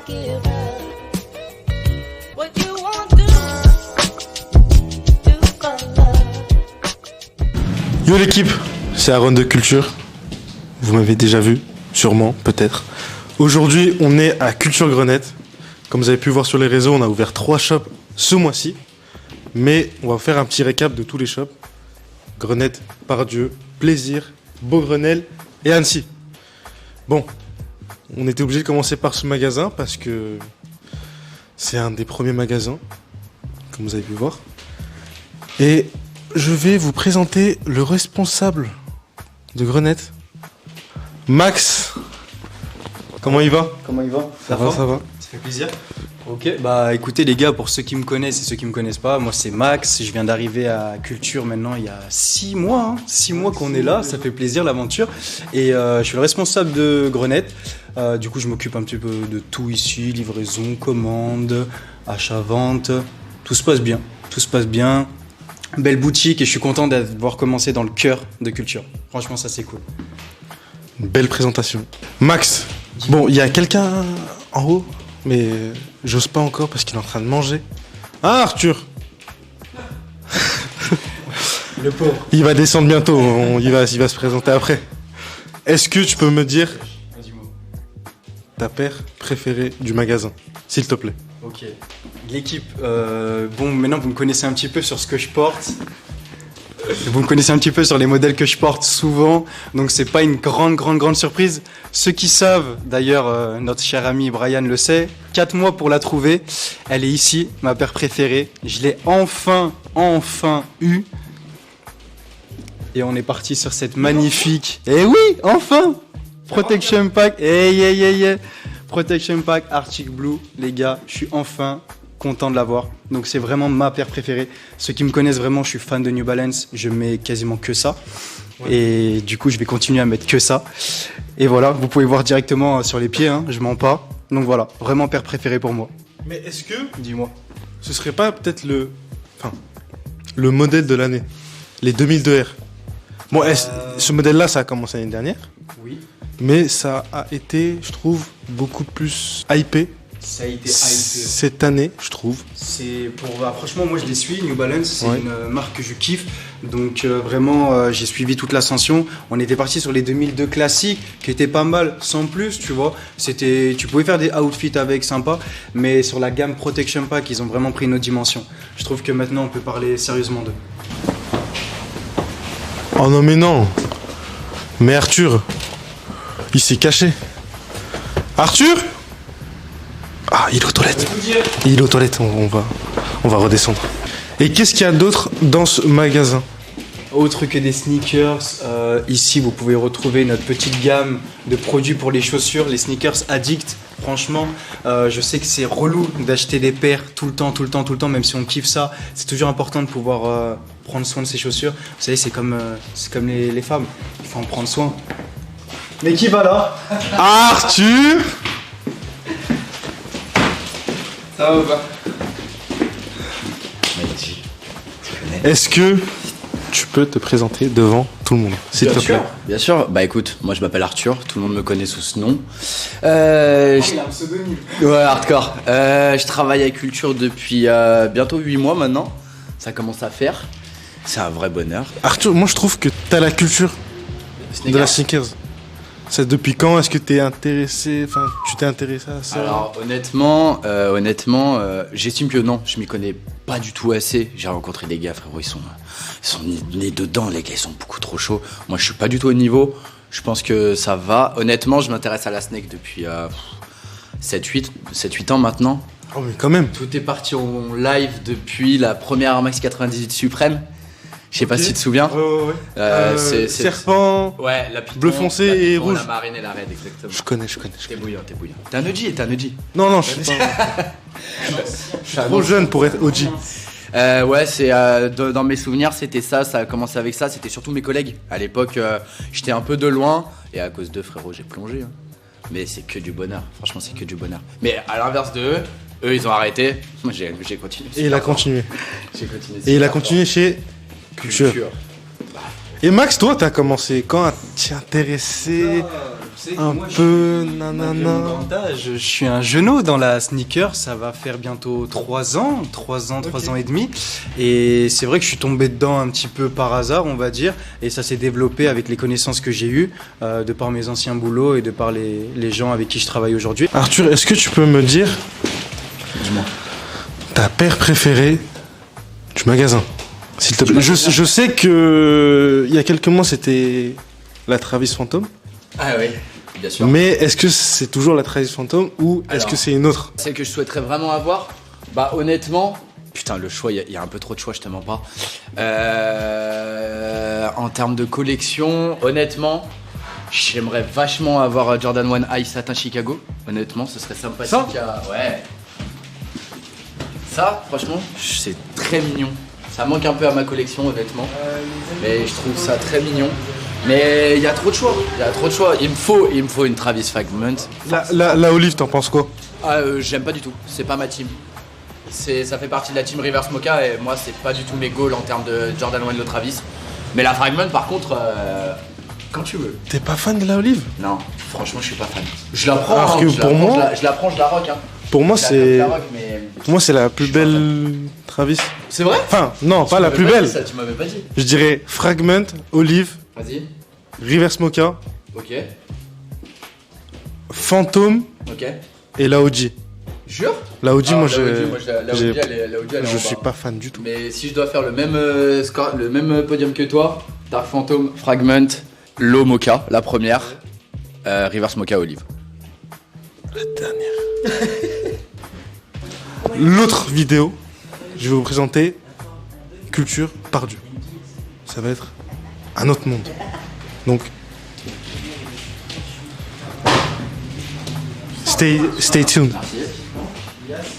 give up. What you want to do for love. Yo l'équipe, c'est Aaron de Culture. Vous m'avez déjà vu, sûrement, peut-être. Aujourd'hui, on est à Culture Grenette. Comme vous avez pu voir sur les réseaux, on a ouvert 3 shops ce mois-ci. Mais on va faire un petit récap de tous les shops. Grenette, Pardieu, Plaisir, Beaugrenelle et Annecy. Bon, on était obligé de commencer par ce magasin parce que c'est un des premiers magasins, comme vous avez pu voir. Et je vais vous présenter le responsable de Grenette, Max. Comment il va? Comment il va? Ça va. Ça fait plaisir. Ok, bah écoutez les gars, pour ceux qui me connaissent et ceux qui me connaissent pas, moi c'est Max, je viens d'arriver à Culture maintenant il y a 6 mois, 6 mois qu'on est là, ça fait plaisir l'aventure. Et je suis le responsable de Grenette, du coup je m'occupe un petit peu de tout ici, livraison, commande, achat-vente, tout se passe bien, belle boutique et je suis content d'avoir commencé dans le cœur de Culture. Franchement ça c'est cool. Une belle présentation. Max, bon, il y a quelqu'un en haut, mais j'ose pas encore parce qu'il est en train de manger. Ah, Arthur. Le pauvre. Il va descendre bientôt, il va se présenter après. Est-ce que tu peux me dire ta paire préférée du magasin, s'il te plaît? Ok. L'équipe, bon, maintenant vous me connaissez un petit peu sur ce que je porte. Vous me connaissez un petit peu sur les modèles que je porte souvent, donc c'est pas une grande surprise. Ceux qui savent, d'ailleurs, notre cher ami Brian le sait, 4 mois pour la trouver. Elle est ici, ma paire préférée. Je l'ai enfin eue. Et on est parti sur cette magnifique. Eh oui, enfin! Protection Pack. Protection Pack Arctic Blue, les gars, je suis enfin content de l'avoir. Donc c'est vraiment ma paire préférée. Ceux qui me connaissent vraiment, je suis fan de New Balance. Je mets quasiment que ça. Ouais. Et du coup, je vais continuer à mettre que ça. Et voilà, vous pouvez voir directement sur les pieds, hein, je mens pas. Donc voilà, vraiment paire préférée pour moi. Mais est-ce que, dis-moi, ce serait pas peut-être le modèle de l'année, les 2002R? Bon, ce modèle-là, ça a commencé l'année dernière. Oui. Mais ça a été, je trouve, beaucoup plus hypé. Ça a été hypé. Cette année, je trouve. C'est pour, franchement, moi je les suis. New Balance, c'est une marque que je kiffe. Donc vraiment, j'ai suivi toute l'ascension. On était parti sur les 2002 classiques, qui étaient pas mal, sans plus, tu vois. Tu pouvais faire des outfits avec, sympa. Mais sur la gamme Protection Pack, ils ont vraiment pris une autre dimension. Je trouve que maintenant, on peut parler sérieusement d'eux. Oh non, mais non. Mais Arthur, il s'est caché. Arthur? Ah, il est aux toilettes. Il est aux toilettes, on va redescendre. Et qu'est-ce qu'il y a d'autre dans ce magasin? Autre que des sneakers, ici vous pouvez retrouver notre petite gamme de produits pour les chaussures, les sneakers Addict. Franchement, je sais que c'est relou d'acheter des paires tout le temps, même si on kiffe ça. C'est toujours important de pouvoir prendre soin de ses chaussures. Vous savez, c'est comme les femmes, il faut en prendre soin. Mais qui va là? Arthur! Ça va ou pas? Est-ce que tu peux te présenter devant tout le monde, s'il te plaît? Bien sûr. Bah écoute, moi je m'appelle Arthur, tout le monde me connaît sous ce nom. Il a un pseudonyme. Ouais, hardcore. Je travaille à Culture depuis bientôt 8 mois maintenant. Ça commence à faire. C'est un vrai bonheur. Arthur, moi je trouve que t'as la culture de la sneakers. C'est depuis quand est-ce que tu t'es intéressé à ça? Alors honnêtement, j'estime que non, je m'y connais pas du tout assez. J'ai rencontré des gars, frérot, ils sont nés dedans, les gars, ils sont beaucoup trop chauds. Moi, je suis pas du tout au niveau. Je pense que ça va. Honnêtement, je m'intéresse à la snake depuis 7-8 ans maintenant. Oh mais quand même. Tout est parti en live depuis la première Air Max 98 Suprême. Je sais pas si tu te souviens. Ouais. Serpent, ouais, la Python, bleu foncé et rouge. La marine et la raid, exactement. Je connais. T'es bouillant. T'es un OG, Non, je suis pas. Je suis trop jeune pour être OG. Ouais, c'est dans mes souvenirs, c'était ça a commencé avec ça, c'était surtout mes collègues. À l'époque, j'étais un peu de loin et à cause d'eux, frérot, j'ai plongé. Hein. Mais c'est que du bonheur, franchement, c'est que du bonheur. Mais à l'inverse de eux, ils ont arrêté. Moi, j'ai continué. Et il a continué. J'ai continué. Et il a continué chez Culture. Et Max, toi, t'as commencé quand à t'y intéresser un peu nanana. Je suis un genou dans la sneaker, ça va faire bientôt 3 ans, 3 ans et demi. Et c'est vrai que je suis tombé dedans un petit peu par hasard, on va dire. Et ça s'est développé avec les connaissances que j'ai eues, de par mes anciens boulots et de par les gens avec qui je travaille aujourd'hui. Arthur, est-ce que tu peux me dire Dis-moi. ta paire préférée du magasin, s'il te plaît? Je sais que il y a quelques mois c'était la Travis Phantom, Ah oui, bien sûr. mais est-ce que c'est toujours la Travis Phantom ou est-ce Alors, que c'est une autre? Celle que je souhaiterais vraiment avoir, bah honnêtement, putain le choix, il y a un peu trop de choix, je te mens pas. En termes de collection, honnêtement, j'aimerais vachement avoir Jordan 1 High Satin Chicago. Honnêtement, ce serait sympathique. Ouais. Ça, franchement, c'est très mignon. Ça manque un peu à ma collection, honnêtement. Mais je trouve ça très mignon. Mais il y a trop de choix. Il me faut une Travis Fragment. La Olive, t'en penses quoi? Ah, j'aime pas du tout. C'est pas ma team. Ça fait partie de la team Reverse Mocha et moi, c'est pas du tout mes goals en termes de Jordan 1 Low Travis. Mais la Fragment, par contre, quand tu veux. T'es pas fan de la Olive? Non, franchement, je suis pas fan. Je la prends. Alors que je la pour prends, moi- je la prends, je la rock. Hein. Pour moi, Je la rock, mais... pour moi, c'est la plus Je suis pas belle Travis. C'est vrai? Enfin, non, pas Tu la m'avais plus pas belle. dit ça, tu m'avais pas dit. Je dirais Fragment, Olive, Vas-y. Reverse Mocha, Ok. Phantom Ok. et la OG. Jure? La OG, moi, la j'ai- OG, la OG, j'ai- elle est je en suis bas. pas fan du tout. Mais si je dois faire le même score, le même podium que toi, Dark Phantom, Fragment, Low Mocha, la première, Reverse Mocha Olive. La dernière. L'autre vidéo, je vais vous présenter Culture par Dieu. Ça va être un autre monde. Donc, stay tuned. Merci.